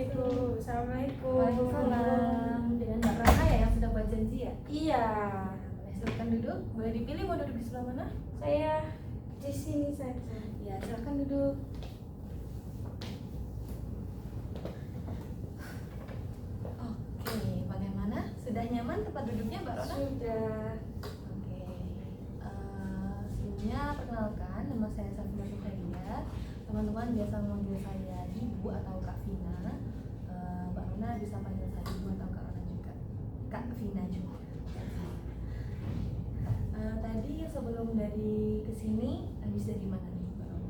Assalamualaikum. Waalaikumsalam. Dengan Mbak Rana ya yang sudah buat janji ya? Iya. Silakan duduk. Boleh dipilih mau duduk di sebelah mana? Saya di sini saja. Ya, silakan duduk. Oke, bagaimana? Sudah nyaman tempat duduknya Mbak Rona? Sudah. Oke. Sebelumnya perkenalkan, nama saya Safina Sufaria. Teman-teman biasa memanggil saya Ibu atau Kak Vina. Mbak Rona bisa panggil saya Ibu atau Kak Rona juga. Kak Vina juga. Tadi sebelum dari kesini habis dari mana nih Mbak Rona?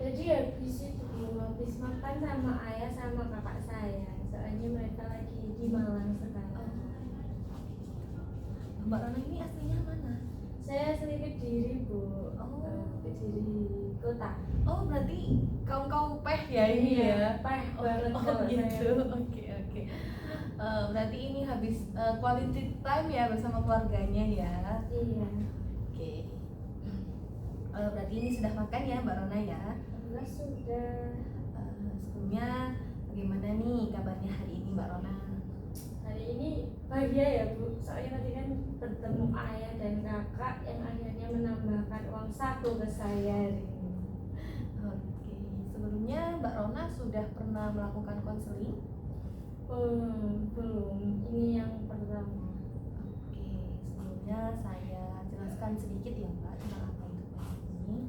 Jadi habis makan sama ayah sama kakak saya. Soalnya mereka lagi di Malang sekarang. Mbak Rona ini aslinya mana? Saya asli Kediri, Bu. Kediri kota. Oh, berarti kaum peh ya ini ya? Peh banget kalau gitu. saya. Oke. Berarti ini habis quality time ya bersama keluarganya ya? Iya. Oke. Berarti ini sudah makan ya Mbak Rona ya? Enggak sudah. Sebelumnya bagaimana nih kabarnya hari ini Mbak Rona? Hari ini bahagia ya Bu, soalnya tadi kan bertemu ayah dan kakak yang akhirnya menambahkan uang saku ke saya hari ini. Oke. Sebelumnya Mbak Rona sudah pernah melakukan konseling? Belum, ini yang pertama. Oke, sebelumnya saya jelaskan sedikit ya Mbak tentang apa itu konseling.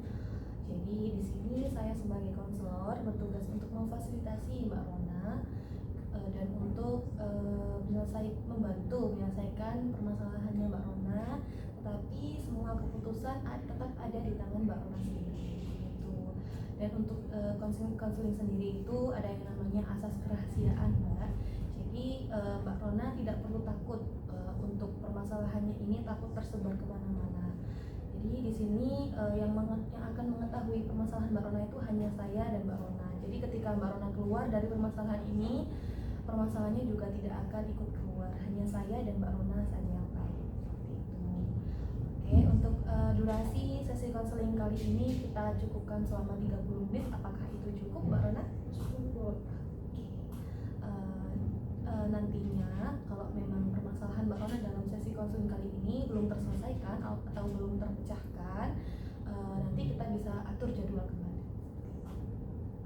Jadi di sini saya sebagai konselor bertugas untuk memfasilitasi Mbak Rona dan untuk membantu menyelesaikan permasalahannya Mbak Rona, tetapi semua keputusan tetap ada di tangan Mbak Rona sendiri. Gitu. Dan untuk konseling sendiri itu ada yang namanya asas kerahasiaan Mbak. Jadi Mbak Rona tidak perlu takut untuk permasalahannya ini takut tersebar kemana-mana. Jadi di sini yang akan mengetahui permasalahan Mbak Rona itu hanya saya dan Mbak Rona. Jadi ketika Mbak Rona keluar dari permasalahan ini, permasalahannya juga tidak akan ikut keluar. Hanya saya dan Mbak Rona saja yang tahu. Seperti itu. Oke, untuk durasi sesi konseling kali ini kita cukupkan selama 30 menit. Apakah itu cukup Mbak Rona? Cukup. Nantinya kalau memang permasalahan Mbak Rona dalam sesi konseling kali ini belum terselesaikan atau belum terpecahkan, nanti kita bisa atur jadwal kembali.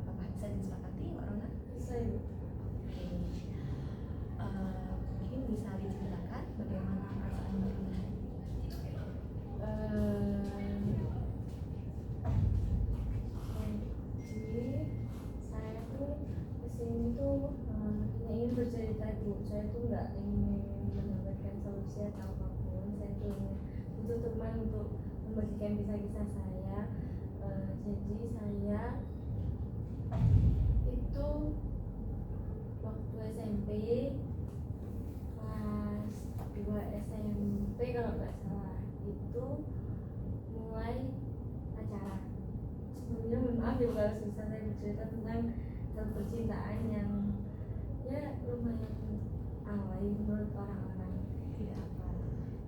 Apakah bisa disepakati Mbak Rona? Bisa ya. Mungkin bisa diceritakan bagaimana perasaan Mbak Rona? Jadi saya tuh kesini tuh ingin bercerita Bu. Saya tuh nggak ingin mendapatkan solusi atau apapun. Saya tuh ingin butuh teman untuk membagikan kisah-kisah saya. Jadi saya itu waktu SMP kelas 2 SMP kalau nggak salah itu mulai pacaran. Sebelumnya mohon maaf ya kalau susah saya bercerita tentang percintaan yang ya lumayan alay menurut orang-orang. Tidak apa.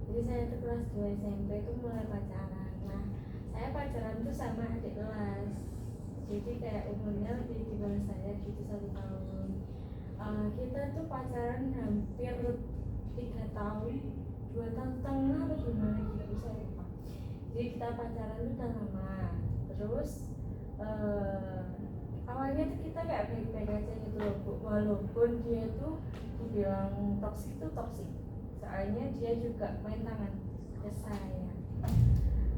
Jadi saya itu kelas 2 SMP itu mulai pacaran. Nah, saya pacaran tuh sama adik kelas. Jadi kayak umurnya lebih di bawah saya gitu 1 tahun. Kita tuh pacaran hampir 3 tahun, 2 tahun setengah atau gimana gitu saya lupa. Jadi kita pacaran tuh udah lama. Terus awalnya tuh kita kayak baik-baik aja gitu loh Bu. Walaupun dia tuh dibilang toksik tuh toksik. Soalnya dia juga main tangan ke saya.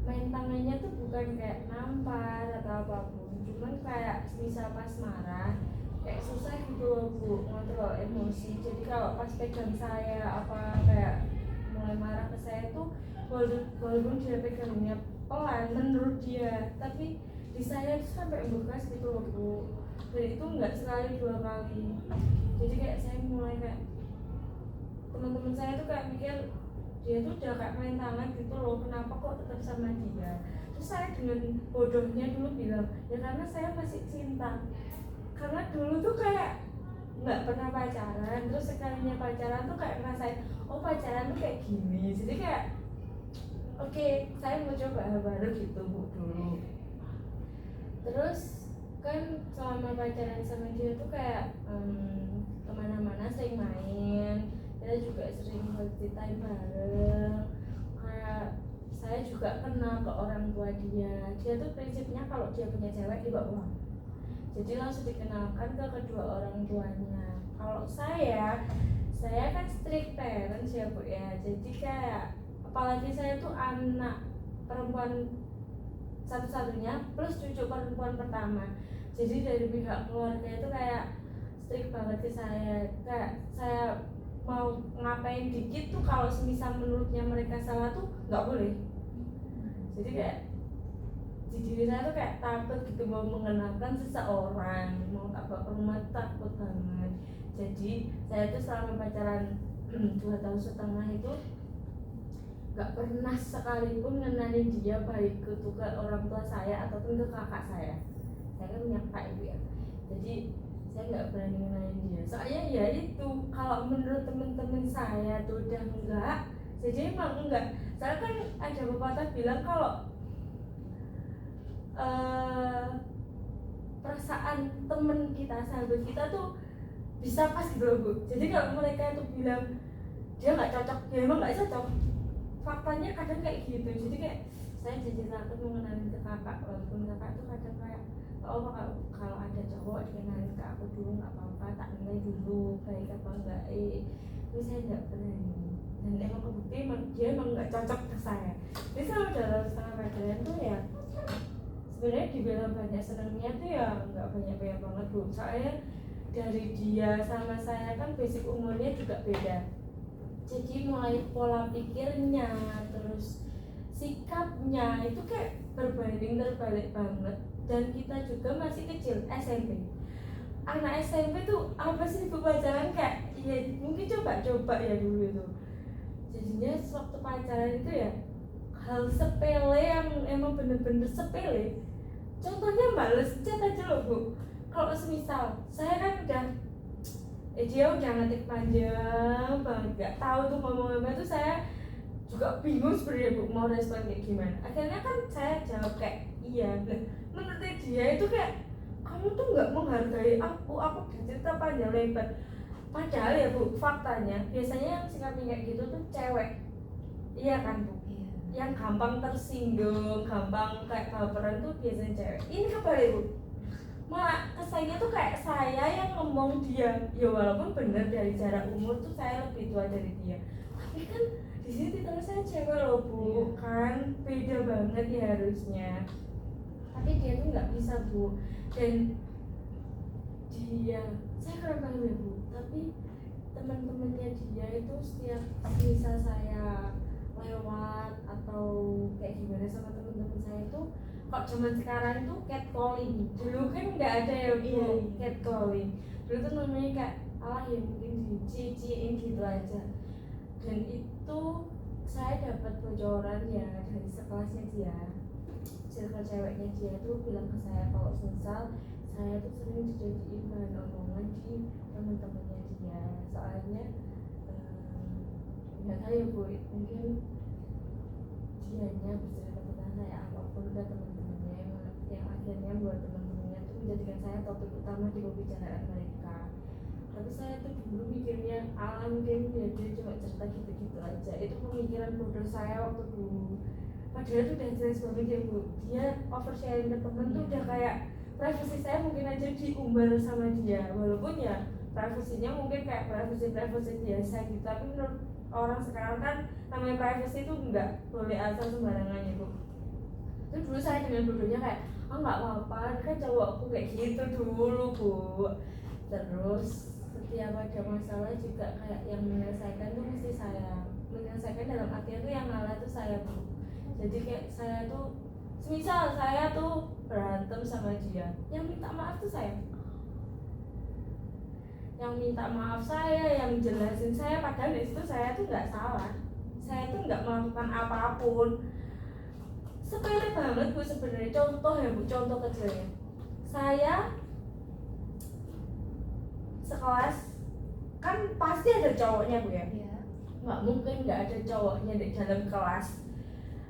Main tangannya tuh bukan kayak nampar atau apapun, cuman kayak misal pas marah kayak susah gitu loh Bu ngontrol emosi. Jadi kalau pas pegang saya apa kayak mulai marah ke saya tuh walaupun dia pegangnya pelan menurut dia, tapi di saya tuh sampai bekas gitu loh Bu. Dan itu nggak sekali 2 kali. Jadi kayak saya mulai kayak teman-teman saya tuh kayak mikir dia tuh udah kayak main tangan gitu loh, kenapa kok tetap sama dia. Terus saya dengan bodohnya dulu bilang ya karena saya masih cinta, karena dulu tuh kayak nggak pernah pacaran, terus sekalinya pacaran tuh kayak ngerasain oh pacaran tuh kayak gini. Jadi kayak oke, saya mau coba hal baru gitu Bu dulu. Terus kan selama pacaran sama dia tuh kayak sering main, kita juga sering quality time bareng. Kayak saya juga kenal ke orang tua dia tuh prinsipnya kalau dia punya cewek dibawa pulang, jadi langsung dikenalkan ke kedua orang tuanya. Kalau saya kan strict parents ya Bu ya, jadi kayak apalagi saya tuh anak perempuan satu-satunya plus cucu perempuan pertama, jadi dari pihak keluarga itu kayak strict banget ke saya. Kayak saya mau ngapain dikit tuh kalau semisal menurutnya mereka salah tuh nggak boleh. Jadi kayak di diri saya tuh kayak takut gitu mau mengenalkan seseorang, mau tak bawa ke rumah takut banget. Jadi saya tuh selama pacaran 2 tahun setengah itu gak pernah sekalipun ngenalin dia baik ke orang tua saya ataupun ke kakak saya. Saya kan punya kakak ibu ya, jadi saya nggak berani ngenalin dia. Soalnya ya itu, kalau menurut temen-temen saya tuh udah enggak, jadi emang enggak. Saya kan ada pepatah bilang kalau perasaan temen kita, sahabat kita tuh bisa pas gitu loh Bu. Jadi kalau mereka tuh bilang dia nggak cocok, ya emang nggak cocok. Faktanya kadang kayak gitu. Jadi kayak saya jadi takut mengenalin ke kakak, walaupun kakak tuh kadang kayak oh kalau ada cowok dikenalin ke aku dulu nggak apa-apa, tak nilai dulu baik apa enggak. Tapi saya nggak berani, dan emang kebukti dia emang nggak cocok ke saya. Jadi sama dalam setengah pacaran tuh ya sebenarnya dibilang banyak senangnya tuh ya nggak banyak banget Bu. Soalnya dari dia sama saya kan basic umurnya juga beda, jadi mulai pola pikirnya terus sikapnya itu kayak berbanding terbalik banget. Dan kita juga masih kecil, SMP. Anak SMP tuh apa sih Bu pacaran kayak ya mungkin coba-coba ya dulu itu. Jadinya waktu pacaran itu ya hal sepele yang emang bener-bener sepele. Contohnya males chat aja loh Bu. Kalau semisal saya kan udah dia udah ngetik panjang banget, gak tahu tuh ngomong apa tuh, saya juga bingung sebenarnya Bu mau respon kayak gimana. Akhirnya kan saya jawab kayak iya. Menurut dia itu kayak kamu tuh nggak menghargai aku udah cerita panjang lebar. Padahal ya Bu, faktanya biasanya yang sikapnya kayak gitu tuh cewek, iya kan Bu? Iya. Yang gampang tersinggung, gampang kayak baperan tuh biasanya cewek. Ini kebalik Bu, malah kesannya tuh kayak saya yang ngomong dia. Ya walaupun bener dari jarak umur tuh saya lebih tua dari dia, tapi kan di sini titulnya saya cewek loh Bu, kan beda banget ya harusnya. Tapi dia tuh nggak bisa Bu, dan dia saya kurang paham ya Bu, tapi teman-temannya dia itu setiap misal saya lewat atau kayak gimana sama teman-teman saya itu, kok zaman sekarang itu catcalling. Dulu kan nggak ada ya Bu, catcalling. Dulu tuh namanya kayak ya mungkin diciciin gitu aja. Dan itu saya dapat bocoran ya dari sekelasnya dia, circle ceweknya dia tuh bilang ke saya kalau misal saya tuh sering dijadiin bahan omongan di teman-temannya dia. Soalnya nggak tahu ya Bu, mungkin dianya bercerita tentang saya apapun ke teman-temannya yang akhirnya buat teman-temannya tuh menjadikan saya topik utama di pembicaraan mereka. Tapi saya tuh dulu mikirnya mungkin dia cuma cerita gitu-gitu aja. Itu pemikiran bodoh saya waktu dulu. Padahal tuh udah jelas banget ya Bu, dia oversharing ke temen tuh udah kayak privasi saya mungkin aja diumbar sama dia. Walaupun ya privasinya mungkin kayak privasi biasa gitu, tapi menurut orang sekarang kan namanya privasi itu nggak boleh asal sembarangan ya Bu. Itu dulu saya dengan bodohnya kayak nggak apa-apa, kan cowokku kayak gitu dulu Bu. Terus setiap ada masalah juga kayak yang menyelesaikan tuh mesti saya. Menyelesaikan dalam artian tuh yang ngalah tuh saya Bu. Jadi kayak saya tuh semisal saya tuh berantem sama dia, yang minta maaf tuh saya, yang minta maaf saya, yang jelasin saya. Padahal di situ saya tuh nggak salah, saya tuh nggak melakukan apapun. Sepele banget Bu sebenarnya. Contoh ya Bu, contoh kecilnya, saya sekelas kan pasti ada cowoknya Bu ya. Nggak mungkin nggak ada cowoknya di dalam kelas.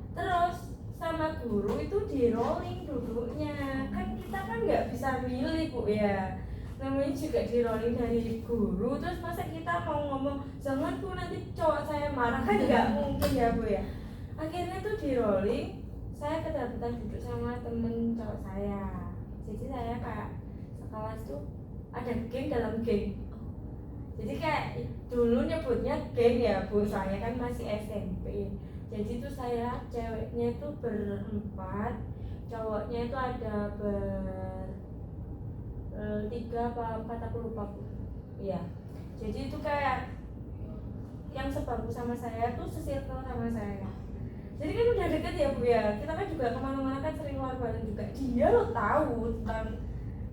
Terus sama guru itu di rolling duduknya, kan kita kan nggak bisa milih Bu ya. namanya juga di rolling dari guru, terus masa kita mau ngomong jangan Bu nanti cowok saya marah, kan nggak mungkin ya Bu ya. Akhirnya tuh di rolling saya kedapatan duduk sama temen cowok saya, jadi saya kayak sekelas tuh ada geng dalam geng. Jadi kayak dulu nyebutnya geng ya Bu, soalnya kan masih SMP. Jadi tuh saya ceweknya tuh berempat, cowoknya itu ada tiga apa empat, aku lupa Bu. Iya. Jadi itu kayak yang sebangku sama saya tuh sesirkel sama saya. Jadi kan udah deket ya Bu ya. Kita kan juga kemana-mana kan sering keluar bareng juga. Dia lo tahu tentang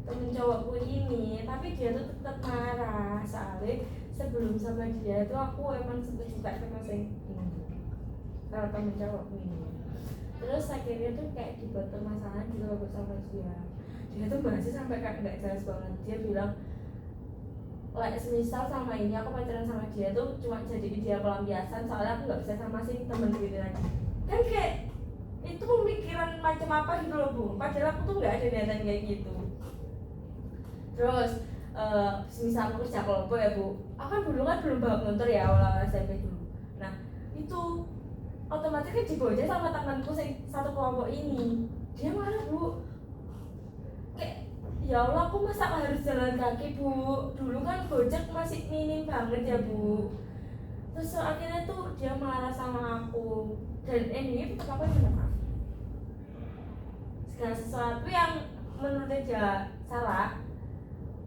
temen cowokku ini, tapi dia tuh tetap marah. Soalnya sebelum sama dia tuh aku emang sempet suka sama ini, kalau temen cowokku ini. Terus akhirnya tuh kayak dibuat permasalahan gitu loh sama dia. Dia tuh bahasnya sampai kayak nggak jelas banget. Dia bilang, like semisal sama ini aku pacaran sama dia tuh cuma jadi dia pelampiasan, soalnya aku nggak bisa sama si temen gitu lagi. Kan kayak itu pemikiran macam apa gitu loh Bu. Padahal aku tuh nggak ada niatan kayak gitu. Terus semisal aku kerja kelompok ya Bu, aku kan dulu kan belum bawa motor ya awal SMP dulu. Nah itu otomatis kan dibojek sama temanku satu kelompok ini. Dia marah Bu, kayak ya Allah aku masa harus jalan kaki Bu, dulu kan gojek masih minim banget ya Bu. Terus akhirnya tuh dia marah sama aku, dan ini tetap apa minta maaf. Segala sesuatu yang menurut dia salah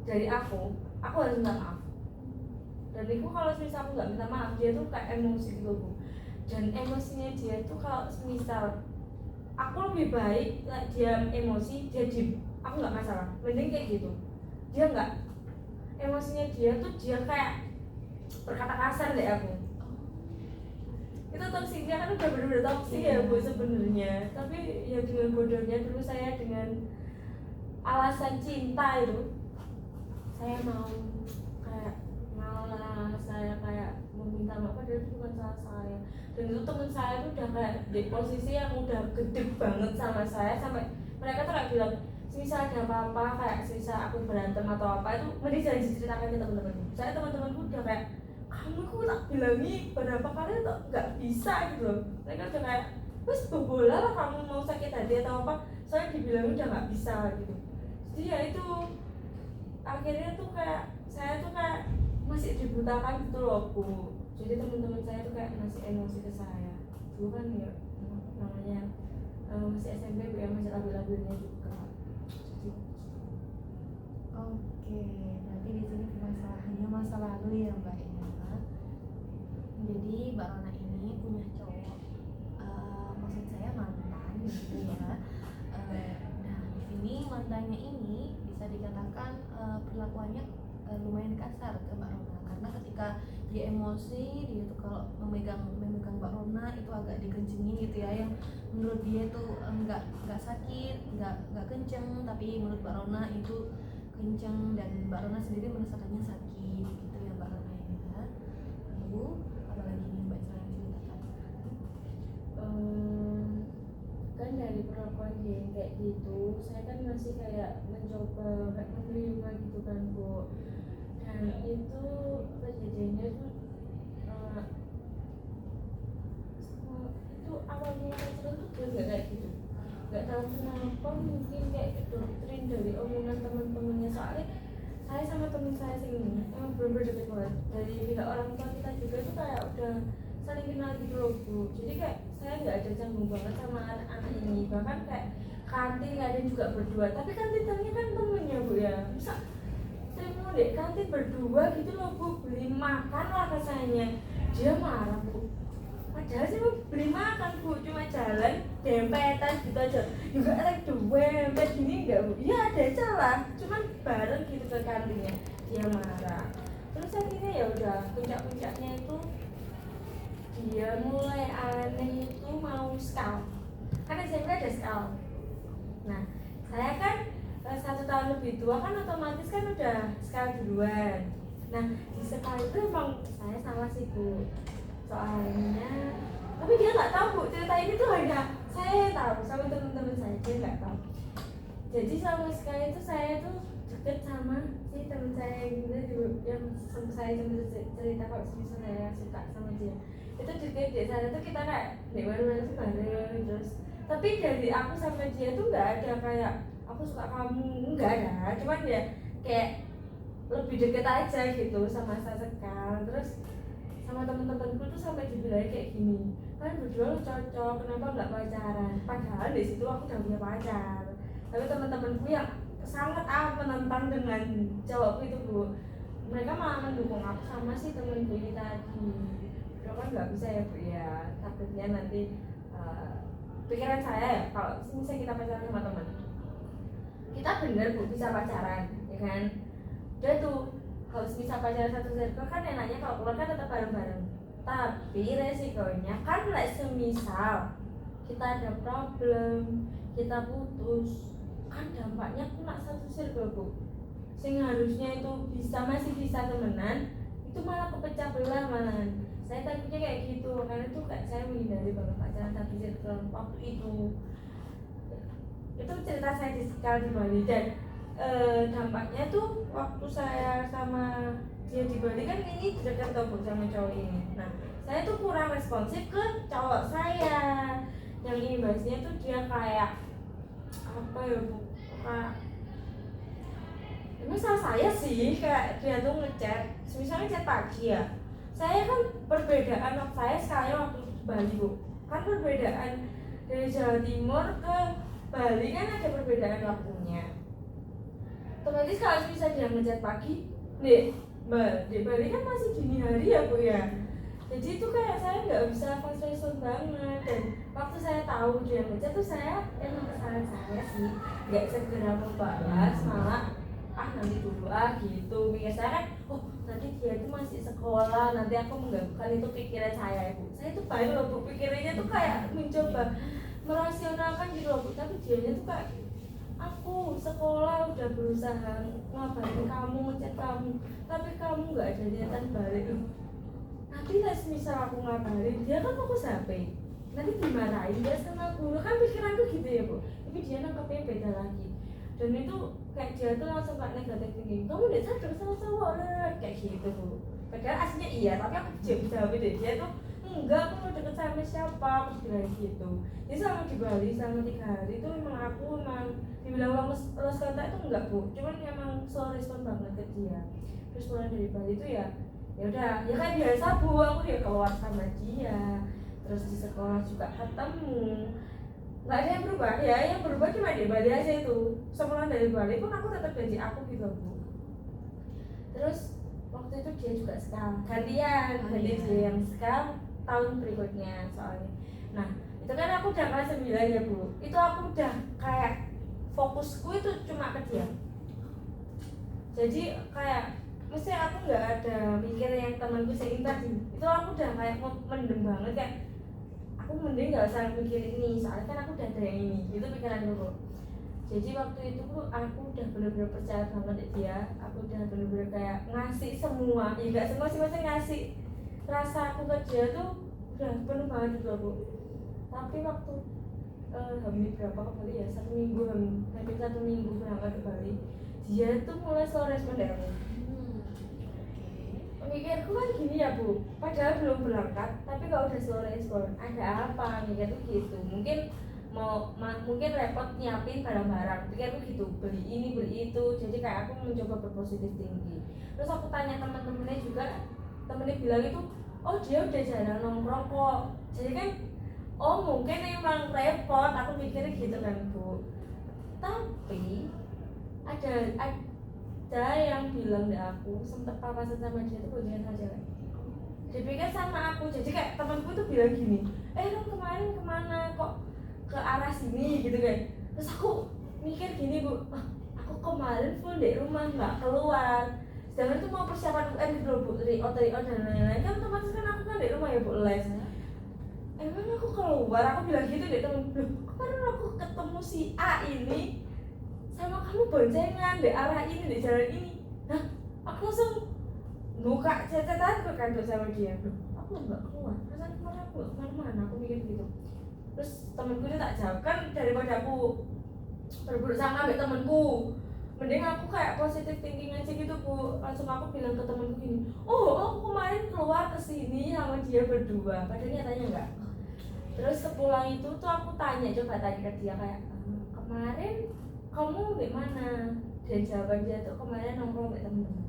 dari aku harus minta maaf. Dan itu kalau misal aku nggak minta maaf, dia tuh kayak emosi gitu Bu. Dan emosinya dia tuh kalau misal aku lebih baik dia emosi, dia diem, aku nggak masalah, mending kayak gitu. Dia nggak, emosinya dia tuh dia kayak berkata kasar deh aku. Itu toksiknya kan udah bener-bener toksik ya Bu sebenarnya. Tapi ya dengan bodohnya dulu saya dengan alasan cinta itu saya mau kayak malah saya kayak meminta maaf, padahal itu bukan salah saya. Dan itu teman saya tuh udah kayak di posisi yang udah gede banget sama saya, sampai mereka tuh kayak bilang misal ada apa-apa, kayak misal aku berantem atau apa, itu mending jangan diceritakan ke teman-temanku. Saya teman-temanku udah kayak kamu kok tak bilangi berapa kali tuh nggak bisa gitu loh. Mereka udah kayak wes bobola lah kamu mau sakit hati atau apa, soalnya dibilangin udah nggak bisa gitu. Jadi ya itu akhirnya tuh kayak saya tuh kayak masih dibutakan gitu loh Bu. Jadi teman-teman saya tuh kayak masih emosi ke saya. Dulu kan ya namanya masih SMP Bu ya, masih labil-labilnya juga. Jadi Oke, berarti di sini permasalahannya masa lalu ya Mbak ya. Jadi Mbak Rona ini punya cowok, maksud saya mantan gitu ya. Nah di sini mantannya ini bisa dikatakan perlakuannya lumayan kasar ke Mbak Rona, karena ketika dia emosi dia tuh kalau memegang Mbak Rona itu agak dikencengin gitu ya, yang menurut dia tuh nggak sakit, nggak kenceng, tapi menurut Mbak Rona itu kenceng, dan Mbak Rona sendiri merasakannya sakit gitu ya Mbak Rona ya. Lalu apa lagi nih Mbak ceritakan? Kan dari perlakuan dia yang kayak gitu, saya kan masih kayak mencoba kayak menerima gitu kan Bu. Dan itu kejadiannya tuh itu awalnya pacaran tuh dia nggak kayak gitu. Nggak tahu kenapa, mungkin kayak doktrin dari omongan teman-temannya. Soalnya saya sama teman saya sini emang bener-bener deket banget. Dari pihak orang tua kita juga tuh kayak udah saling kenal gitu loh Bu. Jadi kayak saya nggak ada canggung banget sama anak-anak ini. Bahkan kayak kantin ada juga berdua, tapi kantinnya kan temennya Bu ya. Bisa saya mau deh kantin berdua gitu loh Bu, beli makan lah rasanya. Dia marah Bu, padahal sih mau beli makan Bu, cuma jalan dempetan gitu aja. Juga ada dempet gini enggak Bu? Iya ada celah, cuman bareng gitu ke kantinnya. Dia marah. Terus akhirnya ya udah, puncak-puncaknya itu dia mulai aneh itu mau skal. Karena SMP ada skal. Nah, saya kan 1 tahun lebih tua kan, otomatis kan udah skal duluan. Nah, di skal itu emang saya salah sih Bu. Soalnya, tapi dia nggak tahu Bu, cerita ini tuh hanya saya tahu sama teman-teman saya, dia nggak tahu. Jadi sama sekali itu saya tuh deket sama sih teman saya yang gila juga yang saya cerita kalau misalnya saya suka sama dia itu juga di sana tuh kita kayak di baru-baru tuh bareng terus tapi dari aku sama dia tuh nggak ada kayak aku suka kamu nggak ada cuman ya kayak lebih deket aja gitu sama saya sekarang terus sama temen-temenku tuh sampai dibilang kayak gini kan berdua lu cocok kenapa nggak pacaran padahal di situ aku udah punya pacar tapi teman-temanku yang sangat menentang dengan cowokku itu bu mereka malah mendukung aku sama si temenku ini tadi itu kan nggak bisa ya bu ya takutnya nanti pikiran saya ya kalau misalnya kita pacaran sama teman kita bener bu bisa pacaran ya kan udah tuh kalau bisa pacaran satu circle kan enaknya kalau keluar kan tetap bareng-bareng tapi resikonya kan semisal kita ada problem kita putus kan dampaknya kena satu circle bu sing harusnya itu masih bisa temenan itu malah kepecah belah malahan saya takutnya kayak gitu karena itu kayak saya menghindari banget pacaran satu circle waktu itu cerita saya di Bali dan dampaknya tuh waktu saya sama dia di Bali kan ini dekat tuh sama cowok ini nah saya tuh kurang responsif ke cowok saya yang ini bahasnya tuh dia kayak apa ya bu kayak ini salah saya sih kayak dia tuh ngechat misalnya chat pagi ya saya kan perbedaan waktu saya sekali waktu di Bali bu kan perbedaan dari Jawa Timur ke Bali kan ada perbedaan waktunya otomatis kalau bisa dia ngechat pagi di Bali kan masih dini hari ya bu ya jadi itu kayak saya nggak bisa fast respon banget dan waktu saya tahu dia ngechat tuh saya emang kesalahan saya sih nggak segera membalas malah nanti dulu gitu mikir saya kan nanti dia itu masih sekolah nanti aku menggabungkan itu pikiran saya bu saya tuh baik loh bu pikirannya tuh kayak mencoba merasionalkan gitu loh bu tapi dia tuh kayak aku sekolah udah berusaha ngabarin kamu ngechat kamu tapi kamu nggak ada niatan balik nanti misal aku ngabarin dia kan fokus HP nanti dimarahin dia sama guru kan pikiranku gitu ya bu tapi dia nangkapnya beda lagi dan itu kayak dia tuh langsung kayak negatif thinking kamu udah sadar sama cowok kayak gitu bu padahal aslinya iya tapi aku jawab deh dia tuh enggak aku mau deket sama siapa aku bilang gitu jadi selama di Bali selama 3 hari itu memang aku dibilang lost kontak itu enggak bu cuman emang slow respon banget ke dia terus pulang dari Bali itu ya udah ya kan biasa bu aku ya keluar sama dia terus di sekolah juga ketemu nggak ada yang berubah ya yang berubah cuma di Bali aja itu sepulang dari Bali pun aku tetap janji aku gitu bu terus waktu itu dia juga sekarang gantian dia yang sekarang tahun berikutnya soalnya nah itu kan aku udah kelas 9 ya bu itu aku udah kayak fokusku itu cuma ke dia jadi kayak mesti aku nggak ada mikir yang temanku sering tadi itu aku udah kayak mendem banget kayak aku mending nggak usah mikir ini soalnya kan aku udah ada yang ini itu pikiran dulu jadi waktu itu aku udah bener-bener percaya banget ya dia aku udah bener-bener kayak ngasih semua ya nggak semua sih maksudnya ngasih rasa aku ke dia tuh udah penuh banget gitu bu tapi waktu hamil berapa ke Bali ya 1 minggu hampir 1 minggu berangkat ke Bali dia tuh mulai slow respon dari aku mikirku kan gini ya bu padahal belum berangkat tapi kalau udah slow respon ada apa mikir tuh gitu mungkin mungkin repot nyiapin barang-barang pikirku gitu beli ini beli itu jadi kayak aku mencoba berpositif tinggi terus aku tanya teman-temannya juga temennya bilang itu dia udah jarang nongkrong kok jadi kan mungkin emang repot aku mikirnya gitu kan bu tapi ada yang bilang di aku sempet papasan sama dia tuh boncengan sama cewek dia pikir sama aku jadi kayak temanku tuh bilang gini kamu kemarin kemana kok ke arah sini gitu kan terus aku mikir gini bu aku kemarin full di rumah nggak keluar sedangkan tuh mau persiapan UN gitu loh bu TRIO dan lain-lain kan otomatis kan aku kan di rumah ya bu les emang aku keluar aku bilang gitu deh temen kemarin aku ketemu si A ini sama kamu boncengan di arah ini di jalan ini aku langsung buka catatan kan sama dia aku nggak keluar perasaan kemarin aku nggak kemana-mana aku mikir gitu terus temenku itu tak jawab kan daripada aku berburuk sama ambil temenku mending aku kayak positive thinking aja gitu Bu. Langsung aku bilang ke temenku gini, oh aku kemarin keluar kesini sama dia berdua, padahal nyatanya enggak. Terus sepulang itu tuh aku coba tanya ke dia kayak, kemarin kamu di mana? Dan jawaban dia tuh kemarin nongkrong sama temen-temen.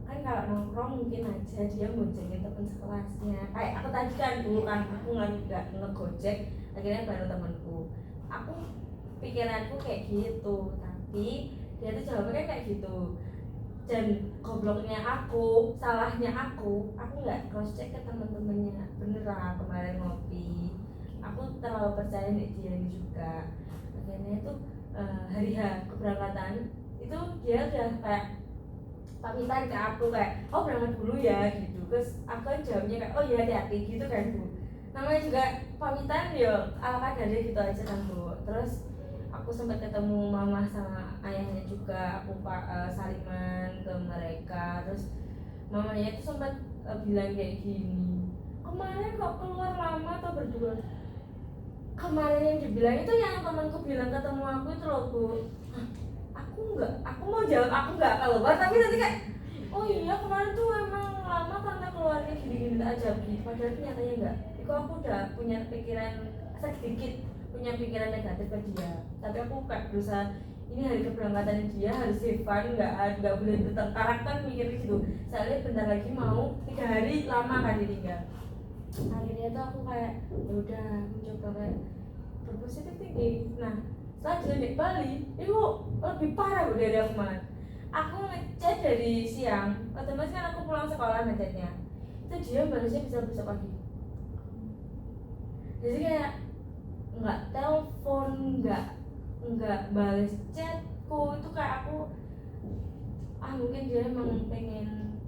Kan kalau nongkrong mungkin aja dia boncengin temen sekelasnya. Kayak aku tadi kan dulu kan aku nggak ngegojek, akhirnya baru temenku. Aku pikiranku kayak gitu, tapi dia tuh jawabnya kayak gitu. Dan gobloknya aku, salahnya aku nggak cross check ke teman-temannya. Beneran kemarin ngopi, aku terlalu percaya nih dia juga. Akhirnya itu hari H keberangkatan itu dia udah kayak pamitan ke aku kayak, oh berangkat dulu ya gitu. Terus aku kan jawabnya kayak, oh iya hati-hati gitu kan Bu. Namanya juga pamitan ya ala kadarnya gitu aja kan Bu. Terus aku sempat ketemu mama sama ayahnya juga, aku saliman ke mereka. Terus mamanya itu sempat bilang kayak gini, kemarin kok keluar lama atau berdua? Kemarin yang dibilang itu yang temanku bilang ketemu aku itu loh Bu. Hah, aku mau jawab aku nggak keluar, tapi nanti kayak, oh iya kemarin tuh emang lama karena keluarnya gini-gini aja gitu. Padahal nyatanya enggak. Itu aku udah punya pikiran sedikit, punya pikiran negatif ke dia. Tapi aku kayak berusaha, ini hari keberangkatan dia harus have fun, nggak boleh bertengkar kan mikir gitu. Soalnya bentar lagi mau 3 hari lama kan ditinggal. Akhirnya tuh aku kayak, ya udah mencoba kayak berpositif tinggi. Nah setelah di Bali itu lebih parah Bu dari aku malah. Aku ngechat dari siang, otomatis kan aku pulang sekolah ngechatnya itu dia balasnya bisa besok pagi. Jadi kayak nggak telepon, nggak balas chatku. Itu kayak aku mungkin dia emang pengen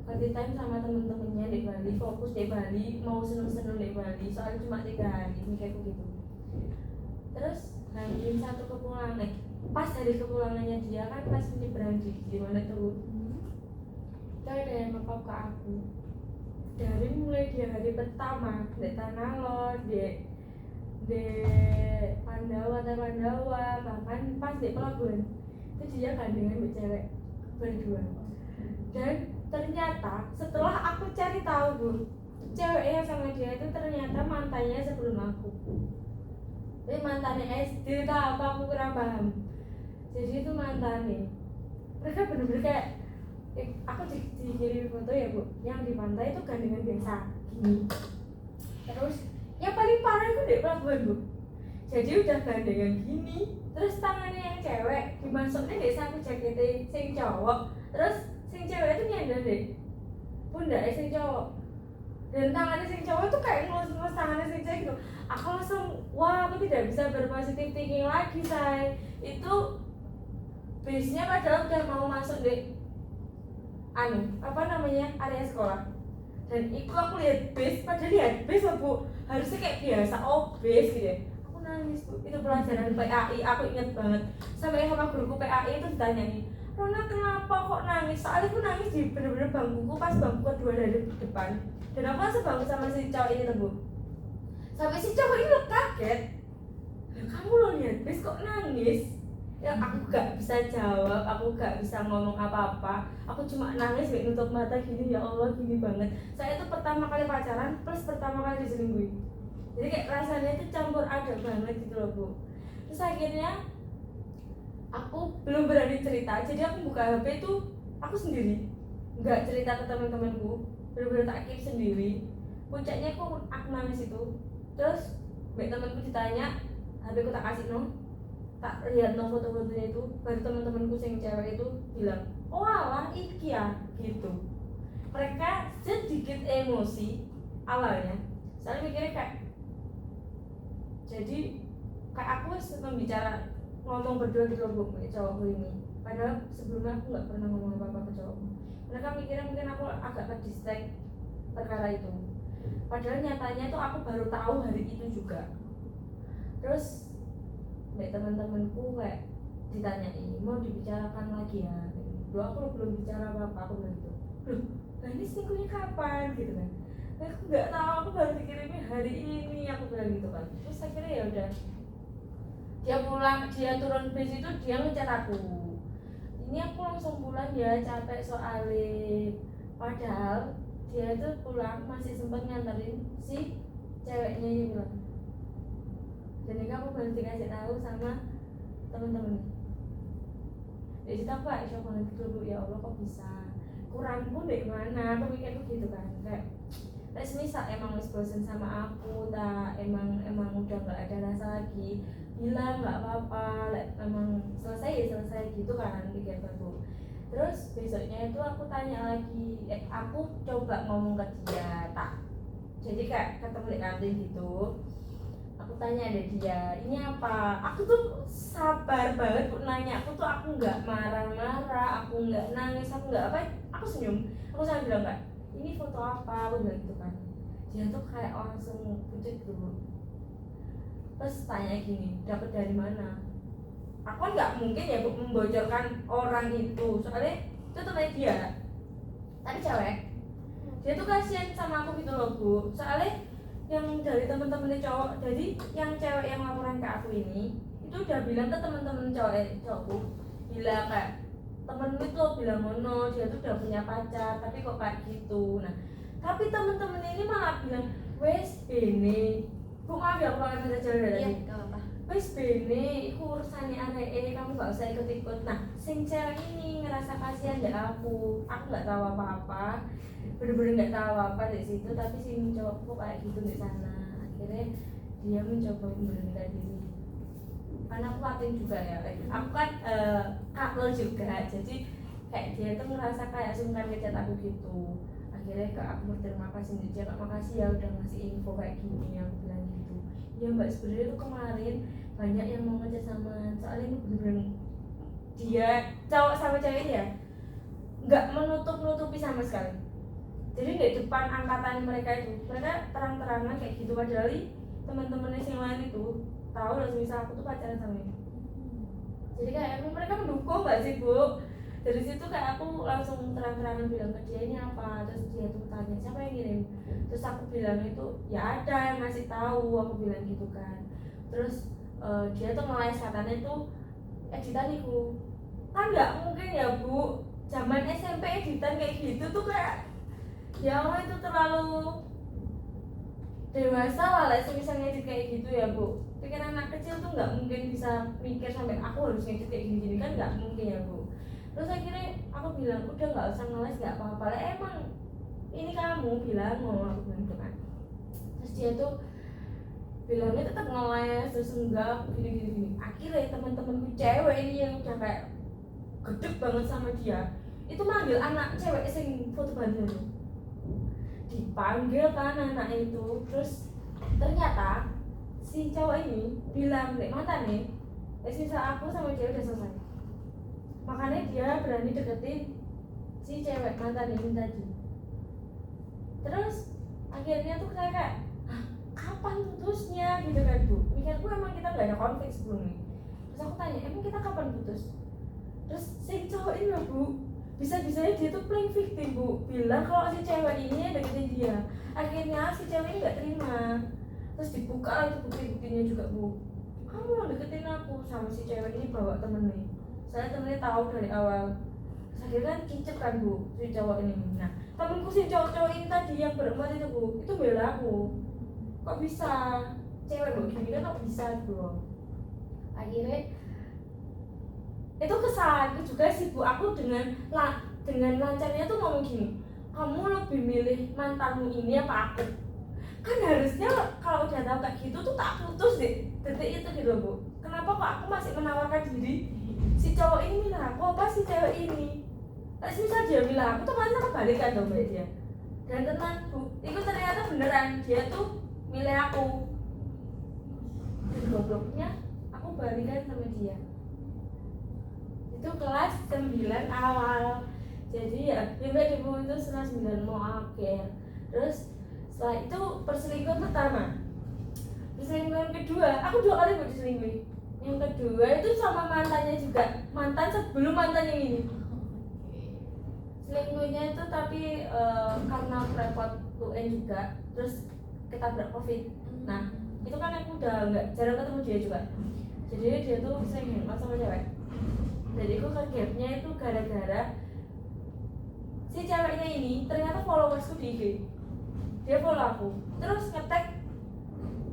quality time sama temen-temennya di Bali, fokus di Bali, mau seneng-seneng di Bali, soalnya cuma 3 hari ini kayak gitu. Terus hari satu kepulangan, pas hari kepulangannya dia kan pas menyeberang di mana tuh, itu ada yang nge-pop ke aku dari mulai di hari pertama di Tanah Lot, di Pandawa, bahkan pas di pelabuhan itu dia gandengan sama cewek berdua. Dan ternyata setelah aku cari tahu Bu, cewek yang sama dia itu ternyata mantannya sebelum aku. Jadi mantannya SD tak apa, aku kurang paham. Jadi itu mantannya. Mereka bener-bener kayak, aku dikirim foto ya Bu, yang di pantai itu gandengan biasa gini. Terus yang paling parah itu di pelabuhan Bu. Jadi udah gandengan gini, terus tangannya yang cewek dimasukin di saku jaketnya sing cowok, terus sing cewek itu nyender deh pundaknya sing cowok, dan tangannya sing cowok tuh kayak ngelus-ngelus tangannya sing cewek gitu. Aku langsung, wah aku tidak bisa berpositif thinking lagi say. Itu base-nya padahal udah mau masuk di area sekolah. Dan itu aku lihat base, padahal lihat base Bu, harusnya kayak biasa, oh base gitu ya. Aku nangis Bu, itu pelajaran PAI, aku inget banget. Sampai sama guruku PAI itu ditanyain, Rona kenapa kok nangis? Soalnya aku nangis di bener-bener bangkuku pas bangku kedua dari depan. Dan aku langsung bangun sama si cowok ini tuh Bu. Sampai si cowok ini kaget, kamu lo lihat base kok nangis? Ya aku gak bisa jawab, aku gak bisa ngomong apa-apa. Aku cuma nangis kayak nutup mata gini, ya Allah gini banget. Saya itu pertama kali pacaran plus pertama kali diselingkuhin. Jadi kayak rasanya itu campur aduk banget gitu loh Bu. Terus akhirnya aku belum berani cerita, jadi aku buka HP itu aku sendiri, nggak cerita ke teman-temanku, bener-bener tak keep sendiri. Puncaknya aku nangis itu. Terus baik temanku ditanya, HP ku tak kasih no, tak lihat no foto-fotonya itu. Baru teman-temanku yang cewek itu bilang, oh alah iki ya gitu. Mereka sedikit emosi awalnya, soalnya mikirnya kayak, jadi kayak aku membicara ngomong berdua gitu loh Bu, cowokku ini. Padahal sebelumnya aku nggak pernah ngomong apa-apa ke cowokku. Mereka mikirnya mungkin aku agak ke distract perkara itu. Padahal nyatanya tuh aku baru tahu hari itu juga. Terus baik teman-temanku kayak ditanyain, mau dibicarakan lagi ya? Loh aku belum bicara apa-apa, aku bilang gitu. Loh, ini selingkuhnya kapan gitu kan? Aku nggak tahu, aku baru dikirimnya hari ini, aku bilang gitu kan. Terus akhirnya ya udah Dia pulang, dia turun bis itu dia ngechat aku, ini aku langsung pulang ya, capek soalnya. Padahal dia itu pulang masih sempat nganterin si ceweknya ini bilang, jadi kamu baru dikasih tahu sama temen-temen. Dari situ aku kayak shock banget gitu bu, ya Allah kok bisa, kurang pun dari mana, aku mikirku gitu kan, kayak misal emang wis bosen sama aku, tak emang udah nggak ada rasa lagi, bilang nggak apa-apa, emang selesai ya selesai gitu kan pikir aku. Terus besoknya itu aku tanya lagi, aku coba ngomong ke dia, tak jadi kayak ketemu di kantin gitu, aku tanya ada dia, ini apa? Aku tuh sabar banget bu nanya, aku nggak marah-marah, aku nggak nangis, aku nggak apa, aku senyum, aku sambil bilang kayak ini foto apa, aku bilang gitu kan. Dia tuh kayak langsung pucet dulu, terus tanya gini, dapat dari mana? Aku kan nggak mungkin ya bu membocorkan orang itu, soalnya itu temannya dia, tapi cewek. Dia tuh kasihan sama aku gitu loh bu, soalnya yang dari temen-temennya cowok, jadi yang cewek yang laporan ke aku ini itu udah bilang ke temen-temen cowokku, bilang kayak temenmu itu bilang mono, dia tuh udah punya pacar tapi kok kayak gitu. Nah tapi temen-temen ini malah bilang wes bene, bu maaf ya aku pakai bahasa Jawa Iya, tadi, gak apa-apa. wes bene iku urusannya arek, kamu gak usah ikut-ikut. Nah sing cewek ini ngerasa kasihan deh aku nggak tahu apa-apa, bener-bener nggak tahu apa di situ, tapi si cowokku kayak gitu di sana. Akhirnya dia mencoba memberanikan diri, karena aku patin juga ya, aku kan couple juga, jadi kayak dia tuh ngerasa kayak sungkan ngechat aku gitu. Akhirnya ke aku berterima kasih nih dia, kak makasih ya udah ngasih info kayak gini, aku bilang gitu. Ya mbak, sebenarnya tuh kemarin banyak yang mau ngechat sama, soalnya ini bener-bener dia cowok sama cewek ya nggak menutupi sama sekali. Jadi di depan angkatan mereka itu, mereka terang-terangan kayak gitu, padahal teman-temannya yang lain itu tahu lah misal aku tuh pacaran sama ini. Jadi kayak emang mereka mendukung gak sih bu? Dari situ kayak aku langsung terang-terangan bilang ke dia ini apa, terus dia tuh tanya siapa yang ngirim, terus aku bilang itu ya ada yang ngasih tahu, aku bilang gitu kan. Terus dia tuh ngeles katanya tuh editan itu kan nggak mungkin ya bu, zaman SMP editan kayak gitu tuh kayak ya Allah itu terlalu dewasa lah misalnya edit kayak gitu ya bu. Pikiran anak kecil tuh nggak mungkin bisa mikir sampai aku harus ngedit kayak gini-gini kan nggak mungkin ya bu. Terus akhirnya aku bilang udah nggak usah ngeles, nggak apa-apa lah, emang ini kamu bilang mau, aku bilang gitu kan. Terus dia tuh bilangnya tetap ngeles, terus enggak gini. Akhirnya teman-temanku cewek ini yang udah kayak gedek banget sama dia itu manggil anak cewek sing foto bandel, dipanggil kan anak itu. Terus ternyata si cowok ini bilang dek mantan nih, sisa aku sama dia udah selesai, makanya dia berani deketin si cewek mantan ini tadi. Terus akhirnya tuh kayak kapan putusnya gitu kan bu, mikirku emang kita gak ada konflik sebelumnya. Terus aku tanya emang kita kapan putus, terus si cowok ini loh bu, bisa-bisanya dia tuh playing victim bu, bilang kalau si cewek ini deketin dia. Akhirnya si cewek ini gak terima, terus dibuka lah itu bukti-buktinya juga bu, kamu yang deketin aku, sama si cewek ini bawa temennya, saya temennya tahu dari awal. Terus akhirnya kan kicep kan bu si cowok ini. Nah temenku si cowok ini tadi yang berempat itu bu, itu bela aku, kok bisa cewek lo gini kan, kok bisa gitu loh. Akhirnya itu kesalahanku juga sih bu, aku dengan lancarnya tuh ngomong gini, kamu lebih milih mantanmu ini apa aku? Kan harusnya kalau udah tahu kayak gitu tuh tak putus deh detik itu gitu bu. Kenapa kok aku masih menawarkan diri, si cowok ini milih aku apa si cewek ini? Terus misal dia milih aku tuh pasti aku balikan dong mbak dia. Dan tenang bu, itu ternyata beneran dia tuh milih aku. Dan gobloknya aku balikan sama dia itu kelas 9 awal. Jadi ya sampai itu kelas 9 mau akhir. Terus setelah itu perselingkuhan pertama, perselingkuhan kedua, aku 2 kali mau diselingkuhi. Yang kedua itu sama mantannya juga, mantan sebelum mantan yang ini. Selingkuhnya itu tapi karena repot UN juga, terus ketabrak COVID. Nah itu kan aku udah nggak jarang ketemu dia juga. jadi dia tuh sering hangout sama cewek. Jadi aku ke gapnya itu gara-gara si ceweknya ini ternyata followersku di IG. Dia follow aku, terus nge-tag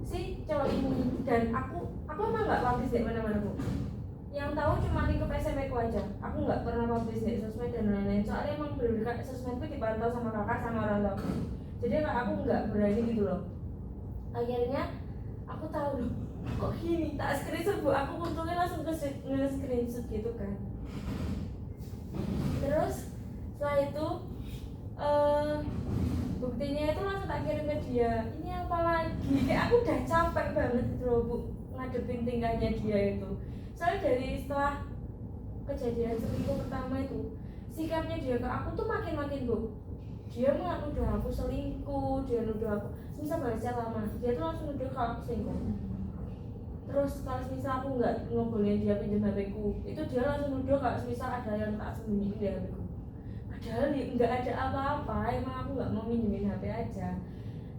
si cowok ini, dan aku emang nggak publish di mana-mana bu. Yang tahu cuma lingkup SMP ku aja. Aku nggak pernah publish di sosmed dan lain-lain. Soalnya emang bener-bener sosmedku dipantau sama kakak sama orang tua. Jadi aku nggak berani gitu loh. Akhirnya aku tahu loh, kok gini, tak screenshot bu. Aku untungnya langsung ke screenshot gitu kan. Terus setelah itu buktinya itu langsung tak kirim ke dia. Ini apa lagi? Kayak aku udah capek banget gitu loh bu, ngadepin tingkahnya dia itu. Soalnya dari setelah kejadian selingkuh pertama itu, sikapnya dia ke aku tuh makin bu. Dia nuduh aku selingkuh, dia nuduh aku misal baca lama, dia tuh langsung nuduh kalau aku selingkuh. Terus kalau misal aku nggak ngebolehin dia pinjam HP-ku, itu dia langsung nuduh kalau misal ada yang tak sembunyiin di HP-ku. Padahal nggak ada apa-apa, emang aku nggak mau minjemin HP aja.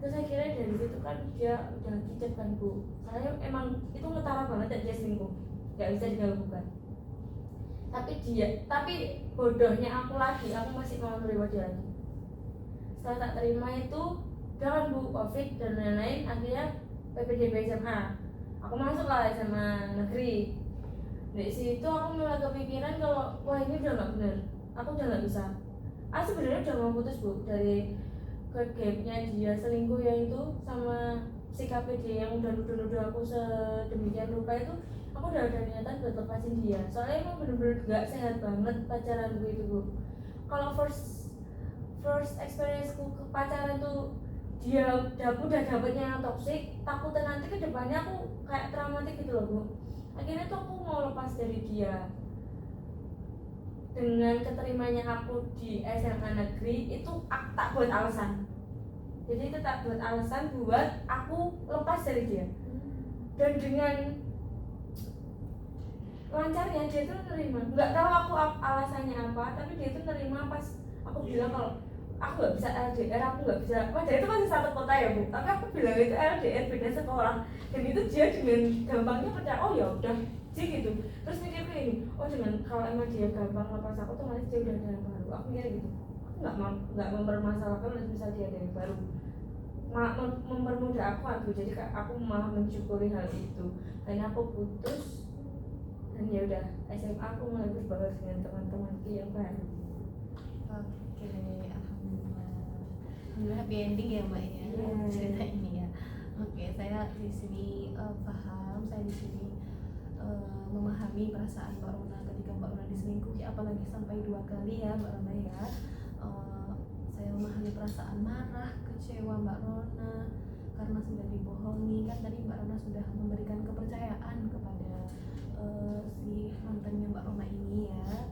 Terus akhirnya dari situ kan dia udah kicep kan bu. Saya emang itu ngetara banget ya dia selingkuh, nggak bisa diganggukan. Tapi bodohnya aku lagi, aku masih mau terima dia lagi. Setelah tak terima itu, jangan bu, COVID dan lain-lain, akhirnya PPDB SMA. Aku masuk lah SMA negeri. Di situ aku mulai kepikiran kalau wah ini udah nggak benar, aku udah nggak bisa. Aku sebenarnya udah mau putus bu dari gapnya dia selingkuh yang itu sama sikapnya dia yang udah nuduh-nuduh aku sedemikian rupa itu. Aku udah ada niatan buat lepasin dia. Soalnya emang bener-bener gak sehat banget pacaran gue itu bu. Kalau first experienceku ke pacaran tuh dia udah dapetnya yang toxic, takutnya nanti ke depannya aku kayak traumatik gitu loh bu. Akhirnya tuh aku mau lepas dari dia. Dengan keterimanya aku di SMA negeri itu aku tak buat alasan. Jadi itu tak buat alasan buat aku lepas dari dia. Dan dengan lancarnya dia tuh nerima. Nggak tahu aku alasannya apa, tapi dia tuh nerima pas aku bilang kalau aku nggak bisa LDR, aku nggak bisa. Padahal itu masih satu kota ya bu, tapi aku bilang itu LDR beda sekolah. Dan itu dia dengan gampangnya percaya, oh ya udah sih gitu. Terus mikir ini, oh dengan kalau emang dia gampang lepas aku tuh nanti dia udah ada yang baru. Aku mikir gitu, aku nggak mempermasalahkan misal dia ada yang baru, mempermudah aku. Jadi aku malah mensyukuri hal itu. Dan aku putus, dan ya udah SMA aku mulai berbaur dengan teman-temanku yang baru. Oke, alhamdulillah happy ending ya mbak ya cerita ini ya. Oke, saya di sini paham, saya di sini memahami perasaan Mbak Rona ketika Mbak Rona diselingkuhi, apalagi sampai 2 kali ya Mbak Rona ya. Saya memahami perasaan marah, kecewa Mbak Rona karena sudah dibohongi. Kan tadi Mbak Rona sudah memberikan kepercayaan kepada si mantannya Mbak Rona ini ya.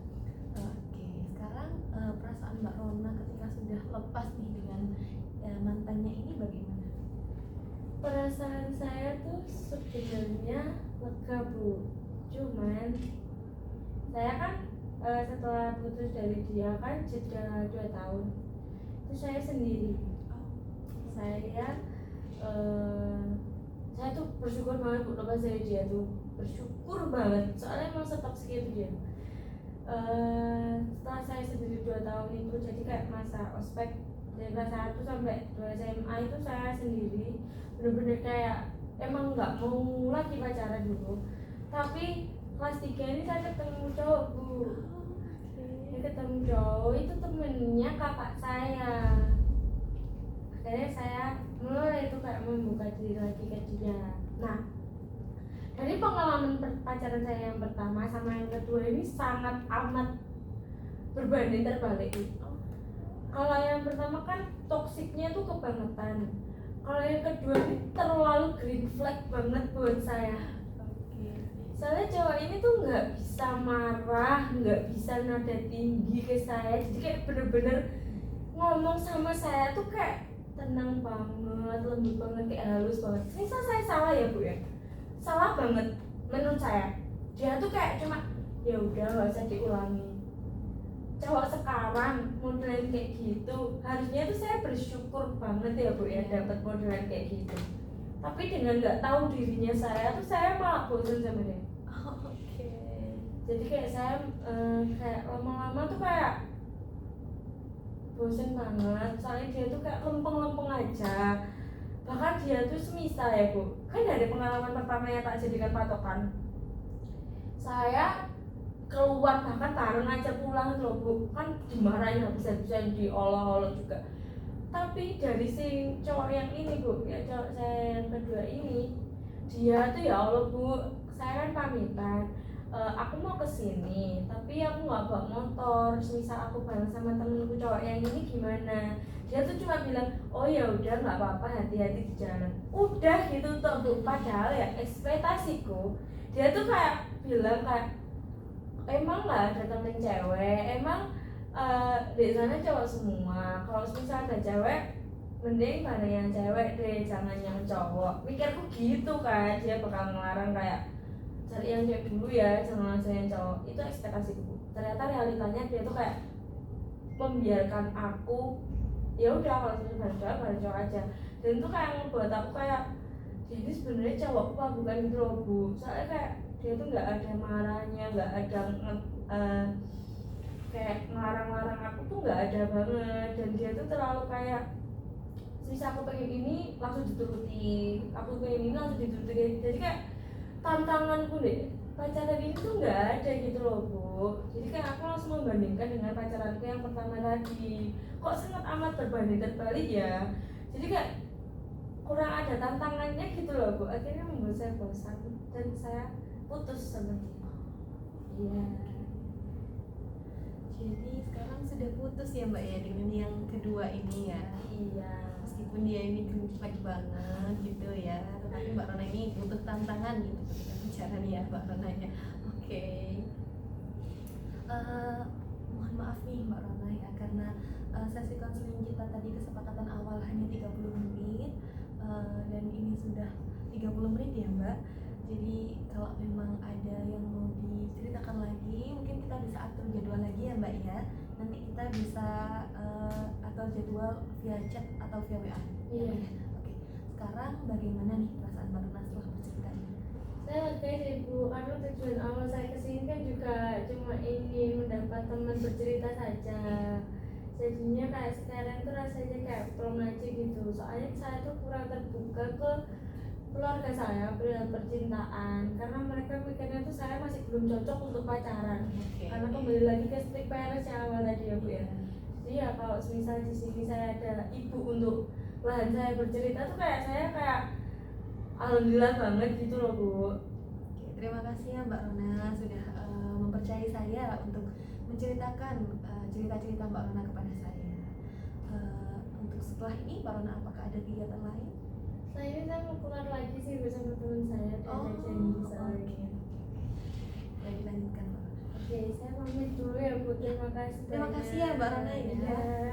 Oke, sekarang perasaan Mbak Rona ketika sudah lepas nih dengan mantannya ini bagaimana? Perasaan saya tuh sebenarnya lega bu, cuman saya kan setelah putus dari dia kan jeda 2 tahun itu saya sendiri. Saya tuh bersyukur banget bu lepas dari dia tuh, bersyukur banget soalnya emang setoksik itu dia. Setelah saya sendiri 2 tahun itu, jadi kayak masa ospek dari kelas 1 sampai 2 SMA itu saya sendiri, bener-bener kayak emang nggak mau lagi pacaran dulu. Tapi kelas 3 ini saya ketemu cowok bu. Ketemu cowok itu temennya kakak saya. Akhirnya saya mulai itu kayak membuka diri lagi ke dia. Nah, dari pengalaman pacaran saya yang pertama sama yang kedua ini sangat amat berbanding terbalik. Kalau yang pertama kan toksiknya tuh kebangetan. Kalau yang kedua ini terlalu green flag banget buat saya. Soalnya cowok ini tuh nggak bisa marah, nggak bisa nada tinggi ke saya. Jadi kayak bener-bener ngomong sama saya tuh kayak tenang banget, lembut banget, kayak halus banget. Misal saya salah ya bu ya, salah banget menurut saya. Dia tuh kayak cuma ya udah nggak usah diulangi. Cowok sekarang modelan kayak gitu, harusnya tuh saya bersyukur banget ya bu ya dapat modelan kayak gitu. Tapi dengan nggak tahu dirinya saya tuh saya malah bosan sama dia. Jadi kayak saya kayak lama-lama tuh kayak bosen banget, soalnya dia tuh kayak lempeng-lempeng aja. Bahkan dia tuh semisal ya Bu, kan dari pengalaman pertama yang tak jadikan patokan, saya keluar bahkan bareng aja pulang tuh loh Bu, kan dimarahin habis-habisan, diolah-olah juga. Tapi dari si cowok yang ini Bu, ya cowok saya yang kedua ini, dia tuh ya Allah Bu, saya kan pamitan, aku mau kesini tapi aku nggak bawa motor, misal aku bareng sama temenku cowok yang ini gimana, dia tuh cuma bilang oh ya udah nggak apa-apa, hati-hati di jalan, udah gitu tuh Bu. Padahal ya ekspektasiku dia tuh kayak bilang kayak emang nggak ada temen cewek, emang di sana cowok semua, kalau misal ada cewek mending mana yang cewek deh, jangan yang cowok. Mikirku gitu kan, dia bakal ngelarang kayak cari yang cewek dulu ya, jangan langsung yang cowok. Itu ekspektasiku. Ternyata realitanya dia tuh kayak membiarkan aku ya udah kalau misalnya bareng cowok aja. Dan itu kayak ngebuat aku kayak dia ini sebenarnya cowok apa bukan gitu loh Bu. Soalnya kayak dia tuh nggak ada marahnya, nggak ada kayak ngelarang-larang aku tuh nggak ada banget. Dan dia tuh terlalu kayak sisa aku pengen ini langsung dituruti, aku pengen ini langsung dituruti. Jadi kayak tantanganku deh pacaran ini tuh nggak ada gitu loh Bu. Jadi kayak aku langsung membandingkan dengan pacaranku yang pertama tadi, kok sangat amat berbanding terbalik ya. Jadi kayak kurang ada tantangannya gitu loh Bu. Akhirnya membuat saya bosan dan saya putus sama dia. Iya. Jadi sekarang sudah putus ya Mbak ya dengan yang kedua ini ya. Iya. Meskipun dia ini gemes banget gitu ya, tetapi Mbak Rona ini butuh tantangan gitu ketika bicara ya Mbak Rona ya. Oke. Mohon maaf nih Mbak Rona ya, karena sesi konseling kita tadi kesepakatan awal hanya 30 menit, dan ini sudah 30 menit ya Mbak. Jadi kalau memang ada yang mau diceritakan lagi, mungkin kita bisa atur jadwal lagi ya Mbak ya. Nanti kita bisa atur jadwal via chat atau via WA. Iya. Oke. Sekarang bagaimana nih perasaan Mbak Rona setelah bercerita ini? Saya lega sih Bu, karena tujuan awal saya kesini kan juga cuma ingin mendapat teman bercerita saja. Jadinya kayak sekarang tuh rasanya kayak plong aja gitu. Soalnya saya tuh kurang terbuka ke keluarga saya perihal percintaan, karena mereka mikirnya tuh saya masih belum cocok untuk pacaran. Karena kembali lagi ke strict parents yang awal tadi ya Bu ya. Jadi ya kalau misalnya di sini saya ada ibu untuk lahan saya bercerita tuh kayak saya kayak alhamdulillah banget gitu loh Bu. Oke, terima kasih ya Mbak Rona sudah mempercayai saya untuk menceritakan cerita-cerita Mbak Rona kepada saya. Untuk setelah ini Mbak Rona apakah ada kegiatan lain? Saya mau keluar lagi sih bersama teman saya, ada janji soalnya. Baik, dilanjutkan Mbak Rona. Oke, saya pamit dulu ya Bu. Terima kasih. Terima kasih ya Mbak Rona ya. Iya.